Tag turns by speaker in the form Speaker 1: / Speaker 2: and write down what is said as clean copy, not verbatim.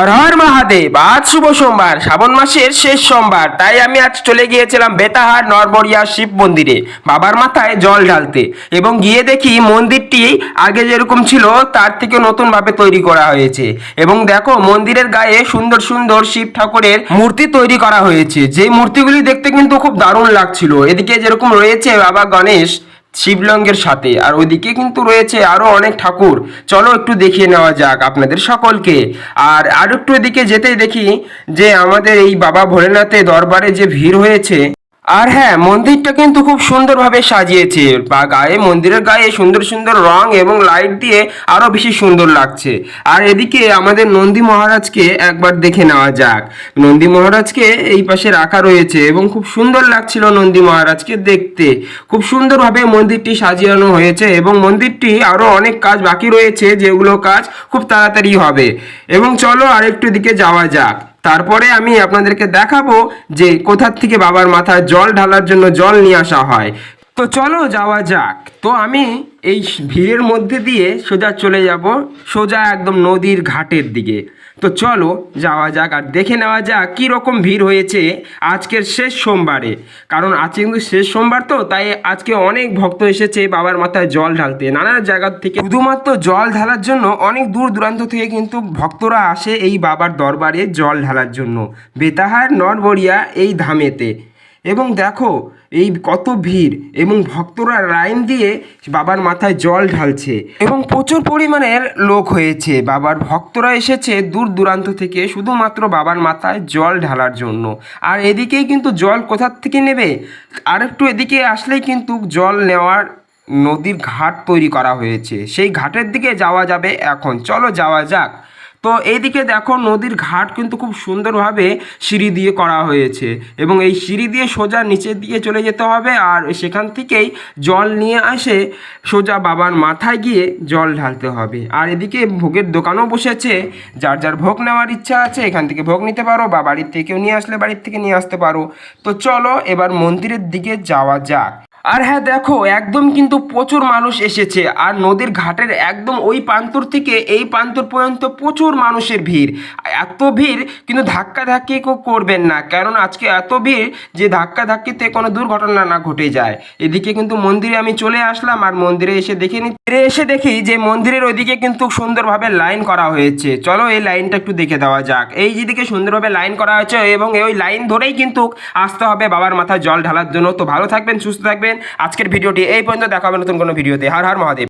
Speaker 1: হর হর মহাদেব। আজ শুভ সোমবার, শ্রাবণ মাসের শেষ সোমবার, তাই আমি আজ চলে গিয়েছিলাম বেতাহার নরবরিয়া শিব মন্দিরে বাবার মাথায় জল ঢালতে। এবং গিয়ে দেখি মন্দিরটি আগে যেরকম ছিল তার থেকে নতুন ভাবে তৈরি করা হয়েছে। এবং দেখো মন্দিরের গায়ে সুন্দর সুন্দর শিব ঠাকুরের মূর্তি তৈরি করা হয়েছে, যে মূর্তিগুলি দেখতে কিন্তু খুব দারুণ লাগছিল। এদিকে যেরকম রয়েছে বাবা গণেশ শিবলিঙ্গের সাথে, আর ওইদিকে কিন্তু রয়েছে আরো অনেক ঠাকুর। চলো একটু দেখিয়ে নেওয়া যাক আপনাদের সকলকে। আর একটু এদিকে যেতেই দেখি যে আমাদের এই বাবা ভোলেনাথের দরবারে যে ভিড় হয়েছে। আর হ্যাঁ, মন্দিরটা কিন্তু খুব সুন্দরভাবে সাজিয়েছে, বা মন্দিরের গায়ে সুন্দর সুন্দর রং এবং লাইট দিয়ে আরো বেশি সুন্দর লাগছে। আর এদিকে আমাদের নন্দী মহারাজকে একবার দেখে নেওয়া যাক। নন্দী মহারাজকে এই পাশে রাখা রয়েছে এবং খুব সুন্দর লাগছিল নন্দী মহারাজকে দেখতে। খুব সুন্দরভাবে মন্দিরটি সাজিয়ানো হয়েছে এবং মন্দিরটি আরো অনেক কাজ বাকি রয়েছে, যেগুলো কাজ খুব তাড়াতাড়ি হবে। এবং চলো আরেকটু দিকে যাওয়া যাক, তারপরে আমি আপনাদেরকে দেখাবো যে কোথার থেকে বাবার মাথায় জল ঢালার জন্য জল নিয়ে আসা হয়। তো চলো যাওয়া যাক। তো আমি এই ভিড়ের মধ্যে দিয়ে সোজা চলে যাব, সোজা একদম নদীর ঘাটের দিকে। তো চলো যাওয়া যাক আর দেখে নেওয়া যাক কী রকম ভিড় হয়েছে আজকের শেষ সোমবারে। কারণ আজকে কিন্তু শেষ সোমবার, তো তাই আজকে অনেক ভক্ত এসেছে বাবার মাথায় জল ঢালতে নানা জায়গা থেকে। শুধুমাত্র জল ঢালার জন্য অনেক দূর দূরান্ত থেকে কিন্তু ভক্তরা আসে এই বাবার দরবারে জল ঢালার জন্য, বেতাহার নরবরিয়া এই ধামেতে। এবং দেখো এই কত ভিড়, এবং ভক্তরা লাইন দিয়ে বাবার মাথায় জল ঢালছে এবং প্রচুর পরিমাণের লোক হয়েছে। বাবার ভক্তরা এসেছে দূর দূরান্ত থেকে শুধুমাত্র বাবার মাথায় জল ঢালার জন্য। আর এদিকেই কিন্তু জল কোথার থেকে নেবে, আর একটু এদিকে আসলেই কিন্তু জল নেওয়ার নদীর ঘাট তৈরি করা হয়েছে, সেই ঘাটের দিকে যাওয়া যাবে এখন। চলো যাওয়া যাক। তো এইদিকে দেখো নদীর ঘাট কিন্তু খুব সুন্দরভাবে সিঁড়ি দিয়ে করা হয়েছে, এবং এই সিঁড়ি দিয়ে সোজা নিচের দিকে চলে যেতে হবে। আর সেখান থেকেই জল নিয়ে আসে সোজা বাবার মাথায় গিয়ে জল ঢালতে হবে। আর এদিকে ভোগের দোকানও বসেছে, যার যার ভোগ নেওয়ার ইচ্ছা আছে এখান থেকে ভোগ নিতে পারো, বা বাড়ির থেকেও নিয়ে আসলে বাড়ির থেকে নিয়ে আসতে পারো। তো চলো এবার মন্দিরের দিকে যাওয়া যাক। আর হ্যাঁ দেখো, একদম কিন্তু প্রচুর মানুষ এসেছে, আর নদীর ঘাটের একদম ওই প্রান্তর থেকে এই প্রান্তর পর্যন্ত প্রচুর মানুষের ভিড়। এত ভিড় কিন্তু ধাক্কা ধাক্কি করবেন না, কারণ আজকে এত ভিড় যে ধাক্কা ধাক্কিতে কোনো দুর্ঘটনা না ঘটে যায়। এদিকে কিন্তু মন্দিরে আমি চলে আসলাম, আর মন্দিরে এসে দেখি যে মন্দিরের ওইদিকে কিন্তু সুন্দরভাবে লাইন করা হয়েছে। চলো এই লাইনটা একটু দেখে দেওয়া যাক। এই যেদিকে সুন্দরভাবে লাইন করা হয়েছে, এবং ওই লাইন ধরেই কিন্তু আসতে হবে বাবার মাথায় জল ঢালার জন্য। তো ভালো থাকবেন, সুস্থ থাকবেন। আজকের ভিডিওটি এই পর্যন্ত, দেখা হবে নতুন কোনো ভিডিওতে। হর হর মহাদেব।